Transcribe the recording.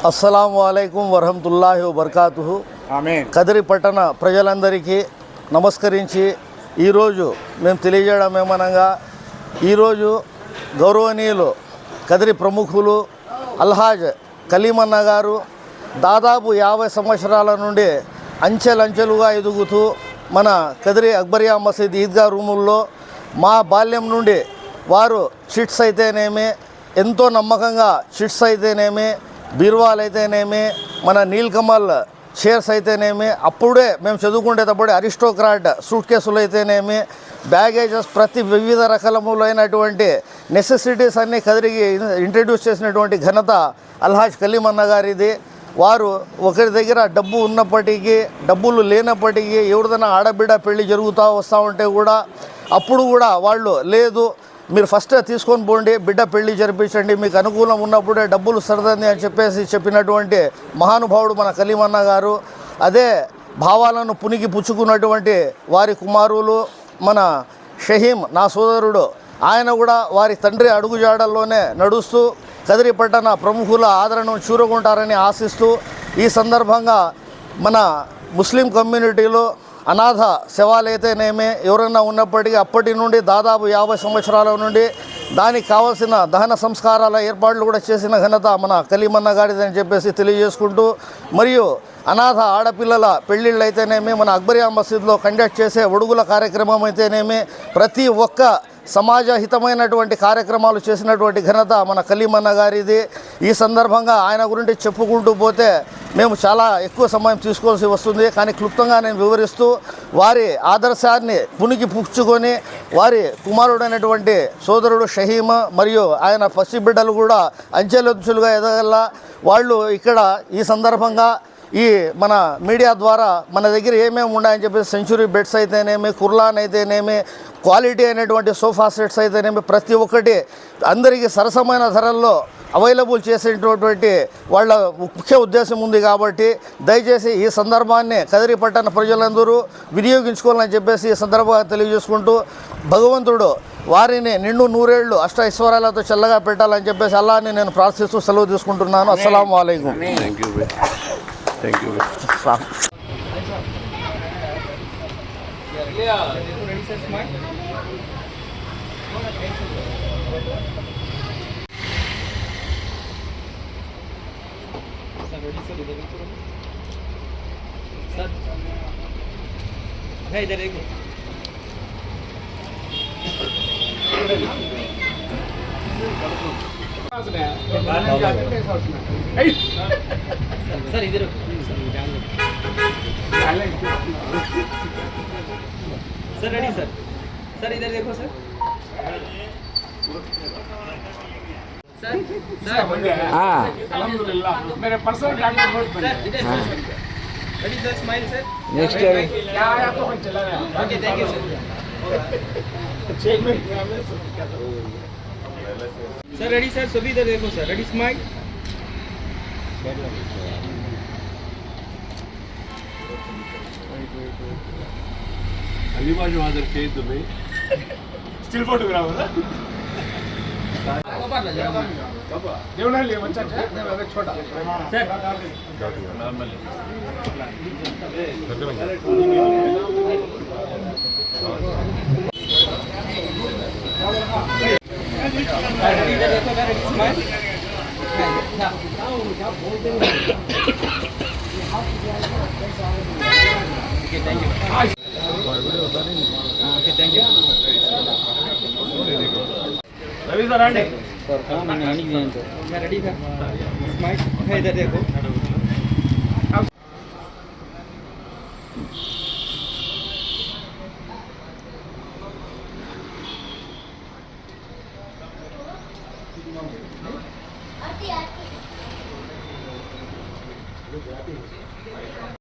అస్సలాము అలైకుం వరహమతుల్లాహి వబర్కాతుహు. కదిరి పట్టణ ప్రజలందరికీ నమస్కరించి ఈరోజు మేము తెలియజేయడం ఏమనగా, ఈరోజు గౌరవనీయులు కదిరి ప్రముఖులు అల్హాజ్ కలీమన్న గారు దాదాపు 50 సంవత్సరాల నుండి అంచెలంచెలుగా ఎదుగుతూ మన కదిరి అక్బరియా మసీద్ ఈద్గా రూముల్లో మా బాల్యం నుండి వారు షిట్స్ అయితేనేమి, ఎంతో నమ్మకంగా షిట్స్ అయితేనేమి, బీర్వాల్ అయితేనేమి, మన నీల్కమల్ చైర్స్ అయితేనేమి, అప్పుడే మేము చదువుకునేటప్పుడు అరిస్టోక్రాట్ సూట్ కేసులు అయితేనేమి, బ్యాగేజెస్, ప్రతి వివిధ రకాలైనటువంటి నెసెసిటీస్ అన్నీ కదిరికి ఇంట్రడ్యూస్ చేసినటువంటి ఘనత అల్హాజ్ కలీమన్న గారిది. వారు ఒకరి దగ్గర డబ్బు ఉన్నప్పటికీ, డబ్బులు లేనప్పటికీ, ఎవరిదైనా ఆడబిడ్డ పెళ్లి జరుగుతూ వస్తూ ఉంటే కూడా అప్పుడు కూడా వాళ్ళు లేదు, మీరు ఫస్ట్ తీసుకొని పోండి, బిడ్డ పెళ్లి జరిపించండి, మీకు అనుకూలం ఉన్నప్పుడే డబ్బులు సరదండి అని చెప్పినటువంటి మహానుభావుడు మన కలీమన్న గారు. అదే భావాలను పునికి పుచ్చుకున్నటువంటి వారి కుమారులు మన షహీం, నా సోదరుడు, ఆయన కూడా వారి తండ్రి అడుగుజాడల్లోనే నడుస్తూ కదిరి పట్టణ ప్రముఖుల ఆదరణను చూరగొంటారని ఆశిస్తూ, ఈ సందర్భంగా మన ముస్లిం కమ్యూనిటీలో అనాథ శవాలైతేనేమి ఎవరైనా ఉన్నప్పటికీ అప్పటి నుండి దాదాపు 50 సంవత్సరాల నుండి దానికి కావాల్సిన దహన సంస్కారాల ఏర్పాట్లు కూడా చేసిన ఘనత మన కలీమన్న గారిదని తెలియజేసుకుంటూ, మరియు అనాథ ఆడపిల్లల పెళ్ళిళ్ళు అయితేనేమి, మన అక్బరియా మసీద్లో కండక్ట్ చేసే ఒడుగుల కార్యక్రమం అయితేనేమి, ప్రతి ఒక్క సమాజహితమైనటువంటి కార్యక్రమాలు చేసినటువంటి ఘనత మన కలీమన్న గారిది. ఈ సందర్భంగా ఆయన గురించి చెప్పుకుంటూ పోతే మేము చాలా ఎక్కువ సమయం తీసుకోవాల్సి వస్తుంది. కానీ క్లుప్తంగా నేను వివరిస్తూ, వారి ఆదర్శాన్ని పునికి పుచ్చుకొని వారి కుమారుడైనటువంటి సోదరుడు షహీం మరియు ఆయన పసిబిడ్డలు కూడా అంచెలంచెలుగా ఎదగల వాళ్ళు ఇక్కడ ఈ సందర్భంగా ఈ మన మీడియా ద్వారా మన దగ్గర ఏమేమి ఉన్నాయని సెంచురీ బెడ్స్ అయితేనేమి, కుర్లాన్ అయితేనేమి, క్వాలిటీ అయినటువంటి సోఫా సెట్స్ అయితేనేమి, ప్రతి ఒక్కటి అందరికీ సరసమైన ధరల్లో అవైలబుల్ చేసేటటువంటి వాళ్ళ ముఖ్య ఉద్దేశం ఉంది. కాబట్టి దయచేసి ఈ సందర్భాన్ని కదిరి పట్టణ ప్రజలందరూ వినియోగించుకోవాలని ఈ సందర్భంగా తెలియజేసుకుంటూ, భగవంతుడు వారిని నిండు నూరేళ్లు అష్ట ఐశ్వర్యాలతో చల్లగా పెట్టాలని అల్లాహ్ని నేను ప్రార్థిస్తూ సెలవు తీసుకుంటున్నాను. అస్సలాము అలైకుం. Thank you. सर इधर सर रेडी सर. सर इधर देखो सर. सर सर हाँ अल्हम्दुलिल्लाह मेरे पर्सनल डॉक्टर नोट सर इधर sir. Ready sir, smile sir. Next क्या आया तो हम चला गया. Okay thank you sir. Sir ready sir, सभी इधर देखो सर. Ready smile. अलीबाजू आदर के तुम्हें स्टिल फोटोग्राफर देवनाली बच्चा छोटा सर इधर देखो sir. Ready smile. Okay thank you. Okay thank you. Ravi sir aunty sir कहाँ मैंने आने दिया तो मैं रेडी था. स्माइल है, इधर देखो. आती